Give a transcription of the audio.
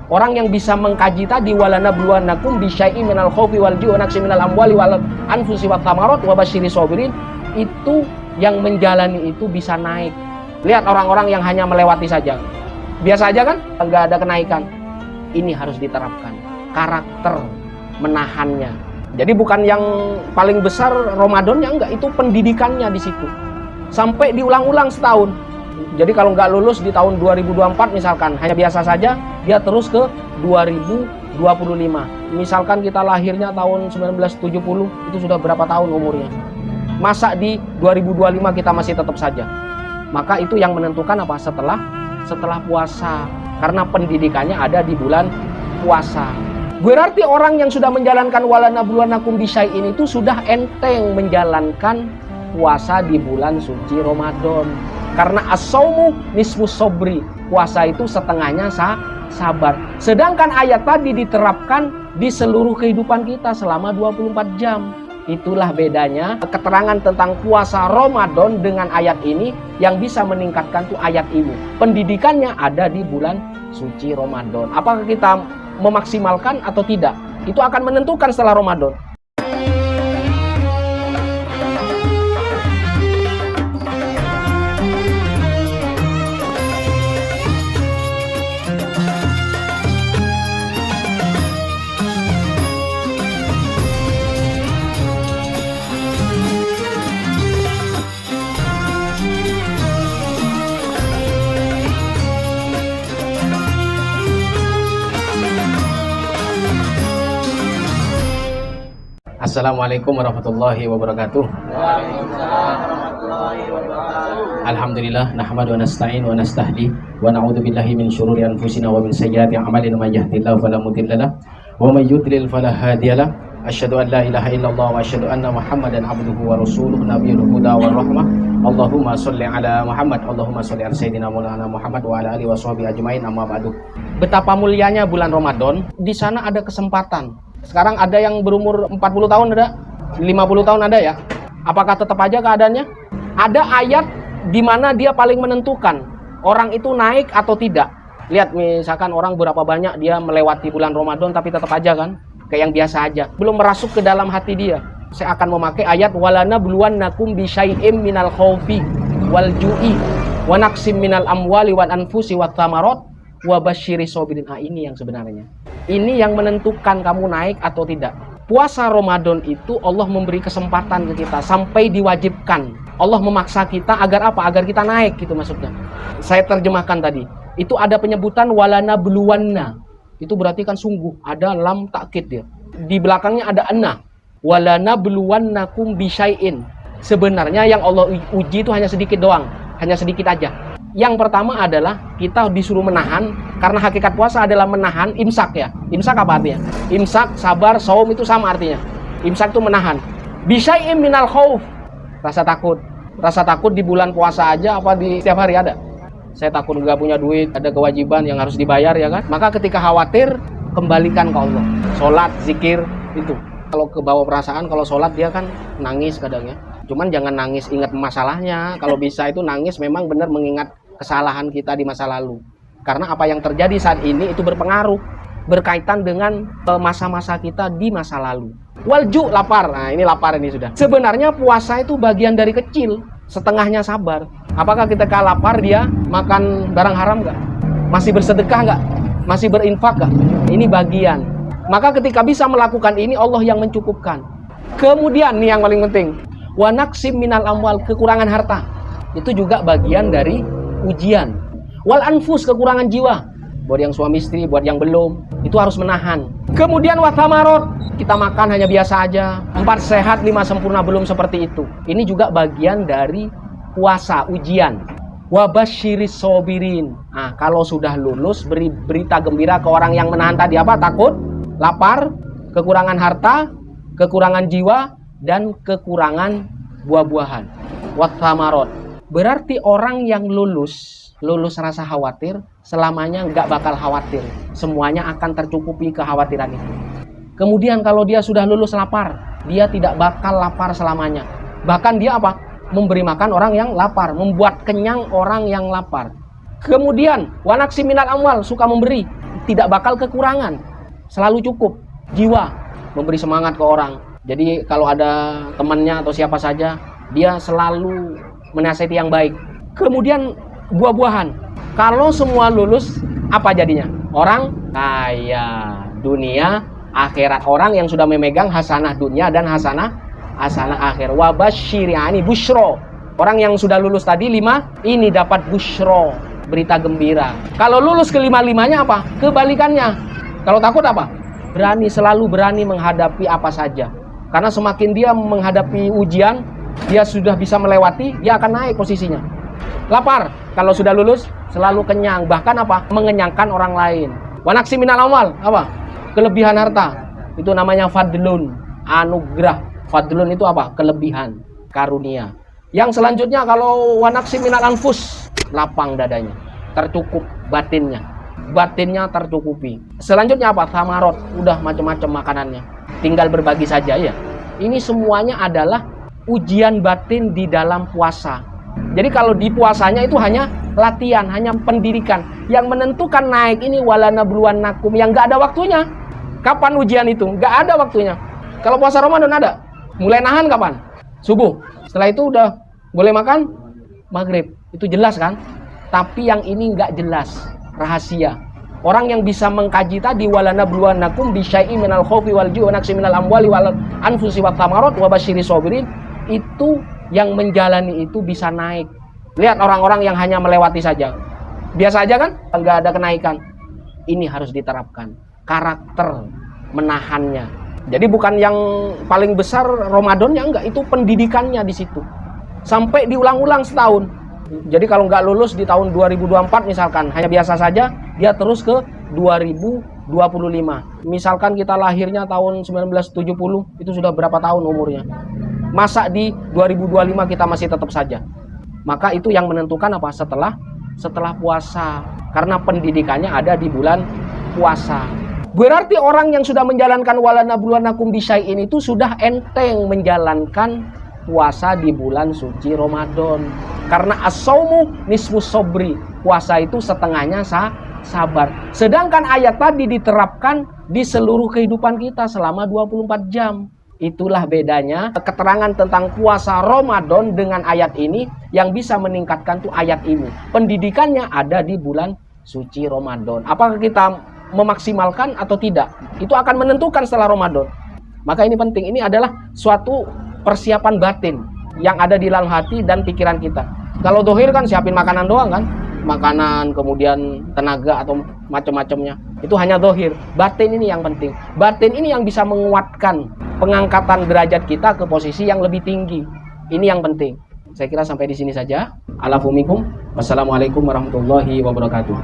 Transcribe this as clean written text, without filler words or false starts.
Orang yang bisa mengkaji tadi walanabluwannakum bisyai'im minal khaufi wal ju'i wa naqsin minal amwali wal anfusi wat thamarat wa basyiris sabirin, itu yang menjalani itu bisa naik. Lihat orang-orang yang hanya melewati saja, biasa aja kan, nggak ada kenaikan. Ini harus diterapkan karakter menahannya. Jadi bukan yang paling besar Ramadannya, enggak, itu pendidikannya di situ sampai diulang-ulang setahun. Jadi kalau nggak lulus di tahun 2024 misalkan, hanya biasa saja, dia terus ke 2025. Misalkan kita lahirnya tahun 1970, itu sudah berapa tahun umurnya? Masa di 2025 kita masih tetap saja? Maka itu yang menentukan apa? Setelah puasa. Karena pendidikannya ada di bulan puasa. Berarti orang yang sudah menjalankan walanabluwannakum bisyai'in itu sudah enteng menjalankan puasa di bulan suci Ramadan. Karena as-saumu nisfus sabri, puasa itu setengahnya sabar. Sedangkan ayat tadi diterapkan di seluruh kehidupan kita selama 24 jam. Itulah bedanya keterangan tentang puasa Ramadan dengan ayat ini. Yang bisa meningkatkan tuh ayat ini. Pendidikannya ada di bulan suci Ramadan. Apakah kita memaksimalkan atau tidak? Itu akan menentukan setelah Ramadan. Assalamualaikum warahmatullahi wabarakatuh. Waalaikumsalam warahmatullahi wabarakatuh. Alhamdulillah nahmadu wa nasta'in wa nastahdi wa na'udzu billahi min syururi anfusina wa min sayyiati a'malina may yahdihillahu fala mudilla lahu wa may yudlil fala hadiyalah. Asyhadu an la ilaha illallah wa asyhadu anna Muhammadan abduhu wa rasuluh nabiyul huda war rahmah. Allahumma shalli ala Muhammad, Allahumma shalli ala sayyidina Maulana Muhammad wa ala alihi washabihi ajmain, amma ba'du. Betapa mulianya bulan Ramadan, di sana ada kesempatan. Sekarang ada yang berumur 40 tahun ada, 50 tahun ada ya. Apakah tetap aja keadaannya? Ada ayat di mana dia paling menentukan orang itu naik atau tidak. Lihat misalkan orang berapa banyak dia melewati bulan Ramadan tapi tetap aja kan kayak yang biasa aja. Belum merasuk ke dalam hati dia. Saya akan memakai ayat walanabluwannakum bisyai'im minal khaufi wal ju'i wa naqsim minal amwali wal anfusi wat thamarat wa basyiris sabirin. Ini yang sebenarnya. Ini yang menentukan kamu naik atau tidak. Puasa Ramadan itu Allah memberi kesempatan ke kita sampai diwajibkan. Allah memaksa kita agar apa? Agar kita naik gitu maksudnya. Saya terjemahkan tadi. Itu ada penyebutan walanabluwanna. Itu berarti kan sungguh, ada lam takkid dia. Di belakangnya ada anna. Walanabluwannakum bisyai'in. Sebenarnya yang Allah uji itu hanya sedikit doang, hanya sedikit aja. Yang pertama adalah kita disuruh menahan, karena hakikat puasa adalah menahan, imsak ya. Imsak apa artinya? Imsak, sabar, saum itu sama artinya. Imsak itu menahan. Bisyai'im minal khauf, rasa takut. Rasa takut di bulan puasa aja apa di setiap hari ada? Saya takut nggak punya duit, ada kewajiban yang harus dibayar ya kan? Maka ketika khawatir, kembalikan ke Allah. Sholat, zikir, itu. Kalau kebawa perasaan, kalau sholat dia kan nangis kadang ya. Cuman jangan nangis ingat masalahnya. Kalau bisa itu nangis memang benar mengingat kesalahan kita di masa lalu. Karena apa yang terjadi saat ini itu berpengaruh, berkaitan dengan masa-masa kita di masa lalu. Walju, lapar. Nah ini lapar ini sudah. Sebenarnya puasa itu bagian dari kecil, setengahnya sabar. Apakah ketika lapar dia makan barang haram nggak? Masih bersedekah nggak? Masih berinfak nggak? Ini bagian. Maka ketika bisa melakukan ini, Allah yang mencukupkan. Kemudian nih yang paling penting, wa naqsim minal amwal, kekurangan harta. Itu juga bagian dari ujian. Wal anfus, kekurangan jiwa. Buat yang suami istri, buat yang belum, itu harus menahan. Kemudian wa thamarot, kita makan hanya biasa aja. 4 sehat 5 sempurna, belum seperti itu. Ini juga bagian dari puasa, ujian. Wa basyiris sabirin. Nah, kalau sudah lulus, beri berita gembira ke orang yang menahan tadi apa? Takut, lapar, kekurangan harta, kekurangan jiwa, dan kekurangan buah-buahan. Wa thamarot. Berarti orang yang lulus rasa khawatir, selamanya nggak bakal khawatir. Semuanya akan tercukupi kekhawatiran itu. Kemudian kalau dia sudah lulus lapar, dia tidak bakal lapar selamanya. Bahkan dia apa? Memberi makan orang yang lapar, membuat kenyang orang yang lapar. Kemudian, wa naqsim minal amwal, suka memberi. tidak bakal kekurangan. Selalu cukup. Jiwa memberi semangat ke orang. Jadi kalau ada temannya atau siapa saja, dia selalu menasihati yang baik. Kemudian buah-buahan. Kalau semua lulus, apa jadinya? Orang kaya dunia, akhirat. Orang yang sudah memegang hasanah dunia dan hasanah akhir. Wabasyiri'ani busyro. Orang yang sudah lulus tadi 5, ini dapat busyro, berita gembira. Kalau lulus ke 5-5-nya apa? Kebalikannya. Kalau takut apa? Berani, selalu berani menghadapi apa saja. Karena semakin dia menghadapi ujian, dia sudah bisa melewati, dia akan naik posisinya. Lapar, kalau sudah lulus, selalu kenyang. Bahkan apa? Mengenyangkan orang lain. Wanaksi minal amal, apa? Kelebihan harta. Itu namanya fadlun, anugerah. Fadlun itu apa? Kelebihan, karunia. Yang selanjutnya kalau wanaksi minal anfus, lapang dadanya, tercukup batinnya. Batinnya tercukupi. Selanjutnya apa? Samarot, udah macam-macam makanannya. Tinggal berbagi saja ya. Ini semuanya adalah ujian batin di dalam puasa. Jadi kalau di puasanya itu hanya latihan, hanya pendidikan. Yang menentukan naik ini walanabluwannakum, yang nggak ada waktunya. Kapan ujian itu? Nggak ada waktunya. Kalau puasa Ramadan ada. Mulai nahan kapan? Subuh. Setelah itu udah boleh makan maghrib. Itu jelas kan? Tapi yang ini nggak jelas, rahasia. Orang yang bisa mengkaji tadi walanabluwannakum bisyai'in minal khaufi wal ju'i wa naqsin minal amwali wal anfusi wat thamarot wa basyiris sabirin, itu yang menjalani itu bisa naik. Lihat orang-orang yang hanya melewati saja. Biasa aja kan? Nggak ada kenaikan. Ini harus diterapkan. Karakter menahannya. Jadi bukan yang paling besar Ramadannya, enggak. Itu pendidikannya di situ. Sampai diulang-ulang setahun. Jadi kalau nggak lulus di tahun 2024 misalkan, hanya biasa saja, dia terus ke 2025. Misalkan kita lahirnya tahun 1970, itu sudah berapa tahun umurnya? Masa di 2025 kita masih tetap saja? Maka itu yang menentukan apa? Setelah puasa. Karena pendidikannya ada di bulan puasa. Berarti orang yang sudah menjalankan walanabluwannakum bisyai'in itu sudah enteng menjalankan puasa di bulan suci Ramadan. Karena as-saumu nisfus sabri. Puasa itu setengahnya sabar. Sedangkan ayat tadi diterapkan di seluruh kehidupan kita selama 24 jam. Itulah bedanya keterangan tentang puasa Ramadan dengan ayat ini. Yang bisa meningkatkan tuh ayat ini. Pendidikannya ada di bulan suci Ramadan. Apakah kita memaksimalkan atau tidak? Itu akan menentukan setelah Ramadan. Maka ini penting. Ini adalah suatu persiapan batin yang ada di dalam hati dan pikiran kita. Kalau dohir kan siapin makanan doang kan? Makanan, kemudian tenaga atau macam-macamnya. Itu hanya dohir. Batin ini yang penting. Batin ini yang bisa menguatkan pengangkatan derajat kita ke posisi yang lebih tinggi. Ini yang penting. Saya kira sampai di sini saja. Alafumikum. Wassalamualaikum warahmatullahi wabarakatuh.